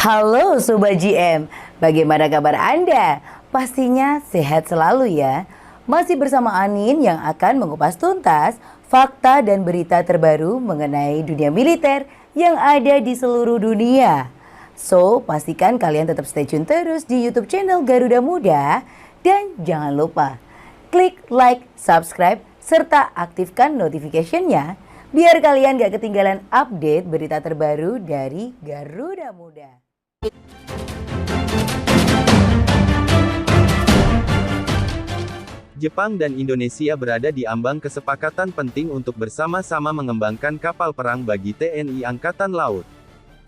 Halo Sobat GM, bagaimana kabar Anda? Pastinya sehat selalu ya. Masih bersama Anin yang akan mengupas tuntas fakta dan berita terbaru mengenai dunia militer yang ada di seluruh dunia. So, pastikan kalian tetap stay tune terus di YouTube channel Garuda Muda. Dan jangan lupa, klik like, subscribe, serta aktifkan notification-nya biar kalian gak ketinggalan update berita terbaru dari Garuda Muda. Jepang dan Indonesia berada di ambang kesepakatan penting untuk bersama-sama mengembangkan kapal perang bagi TNI Angkatan Laut.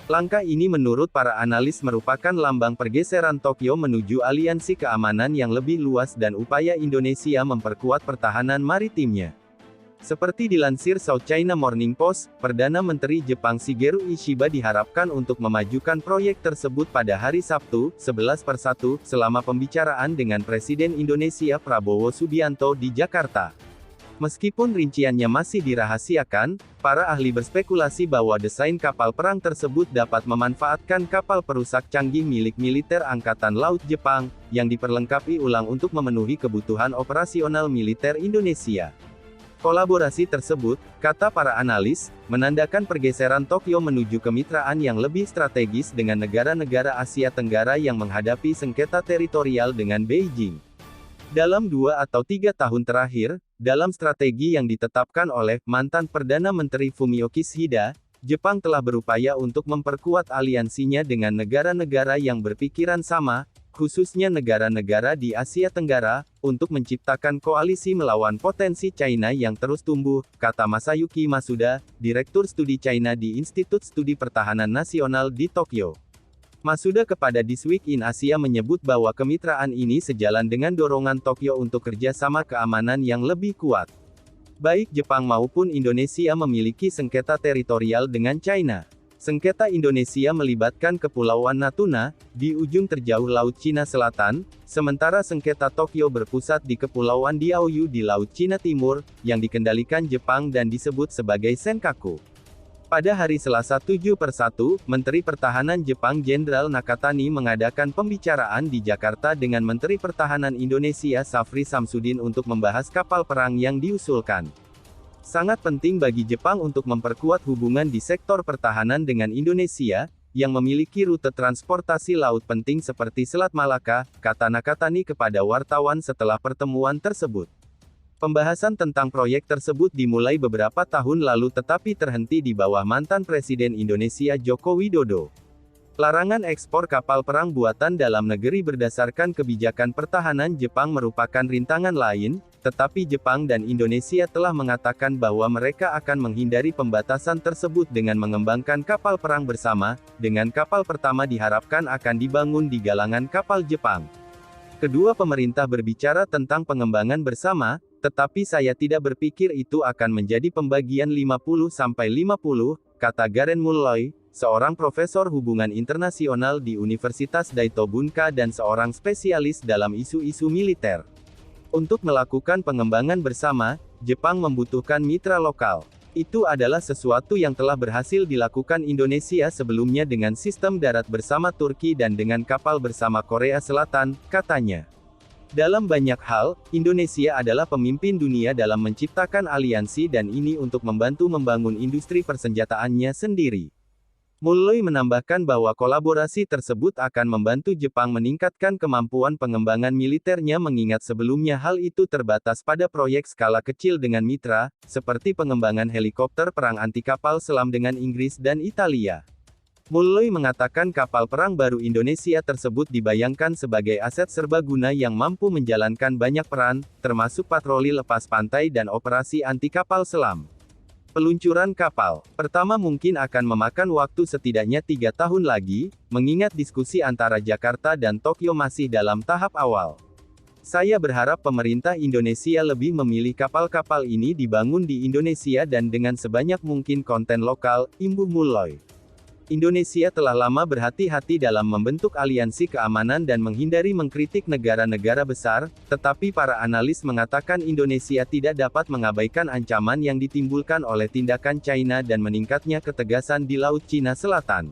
Langkah ini menurut para analis merupakan lambang pergeseran Tokyo menuju aliansi keamanan yang lebih luas dan upaya Indonesia memperkuat pertahanan maritimnya. Seperti dilansir South China Morning Post, Perdana Menteri Jepang Shigeru Ishiba diharapkan untuk memajukan proyek tersebut pada hari Sabtu, 11/1, selama pembicaraan dengan Presiden Indonesia Prabowo Subianto di Jakarta. Meskipun rinciannya masih dirahasiakan, para ahli berspekulasi bahwa desain kapal perang tersebut dapat memanfaatkan kapal perusak canggih milik militer Angkatan Laut Jepang, yang diperlengkapi ulang untuk memenuhi kebutuhan operasional militer Indonesia. Kolaborasi tersebut, kata para analis, menandakan pergeseran Tokyo menuju kemitraan yang lebih strategis dengan negara-negara Asia Tenggara yang menghadapi sengketa teritorial dengan Beijing. Dalam 2 atau 3 tahun terakhir, dalam strategi yang ditetapkan oleh mantan Perdana Menteri Fumio Kishida, Jepang telah berupaya untuk memperkuat aliansinya dengan negara-negara yang berpikiran sama, khususnya negara-negara di Asia Tenggara, untuk menciptakan koalisi melawan potensi China yang terus tumbuh, kata Masayuki Masuda, Direktur Studi China di Institut Studi Pertahanan Nasional di Tokyo. Masuda kepada This Week in Asia menyebut bahwa kemitraan ini sejalan dengan dorongan Tokyo untuk kerjasama keamanan yang lebih kuat. Baik Jepang maupun Indonesia memiliki sengketa teritorial dengan China. Sengketa Indonesia melibatkan Kepulauan Natuna, di ujung terjauh Laut Cina Selatan, sementara sengketa Tokyo berpusat di Kepulauan Diaoyu di Laut Cina Timur, yang dikendalikan Jepang dan disebut sebagai Senkaku. Pada hari Selasa 7/1, Menteri Pertahanan Jepang Jenderal Nakatani mengadakan pembicaraan di Jakarta dengan Menteri Pertahanan Indonesia Safri Samsudin untuk membahas kapal perang yang diusulkan. Sangat penting bagi Jepang untuk memperkuat hubungan di sektor pertahanan dengan Indonesia, yang memiliki rute transportasi laut penting seperti Selat Malaka, kata Nakatani kepada wartawan setelah pertemuan tersebut. Pembahasan tentang proyek tersebut dimulai beberapa tahun lalu tetapi terhenti di bawah mantan Presiden Indonesia Joko Widodo. Larangan ekspor kapal perang buatan dalam negeri berdasarkan kebijakan pertahanan Jepang merupakan rintangan lain, tetapi Jepang dan Indonesia telah mengatakan bahwa mereka akan menghindari pembatasan tersebut dengan mengembangkan kapal perang bersama, dengan kapal pertama diharapkan akan dibangun di galangan kapal Jepang. Kedua pemerintah berbicara tentang pengembangan bersama, tetapi saya tidak berpikir itu akan menjadi pembagian 50-50, kata Garen Mulloy, seorang profesor hubungan internasional di Universitas Daito Bunka dan seorang spesialis dalam isu-isu militer. Untuk melakukan pengembangan bersama, Jepang membutuhkan mitra lokal. Itu adalah sesuatu yang telah berhasil dilakukan Indonesia sebelumnya dengan sistem darat bersama Turki dan dengan kapal bersama Korea Selatan, katanya. Dalam banyak hal, Indonesia adalah pemimpin dunia dalam menciptakan aliansi dan ini untuk membantu membangun industri persenjataannya sendiri. Mulloy menambahkan bahwa kolaborasi tersebut akan membantu Jepang meningkatkan kemampuan pengembangan militernya mengingat sebelumnya hal itu terbatas pada proyek skala kecil dengan mitra, seperti pengembangan helikopter perang anti kapal selam dengan Inggris dan Italia. Mulloy mengatakan kapal perang baru Indonesia tersebut dibayangkan sebagai aset serbaguna yang mampu menjalankan banyak peran, termasuk patroli lepas pantai dan operasi anti kapal selam. Peluncuran kapal pertama mungkin akan memakan waktu setidaknya 3 tahun lagi, mengingat diskusi antara Jakarta dan Tokyo masih dalam tahap awal. Saya berharap pemerintah Indonesia lebih memilih kapal-kapal ini dibangun di Indonesia dan dengan sebanyak mungkin konten lokal, imbuh Mulloy. Indonesia telah lama berhati-hati dalam membentuk aliansi keamanan dan menghindari mengkritik negara-negara besar, tetapi para analis mengatakan Indonesia tidak dapat mengabaikan ancaman yang ditimbulkan oleh tindakan China dan meningkatnya ketegasan di Laut Cina Selatan.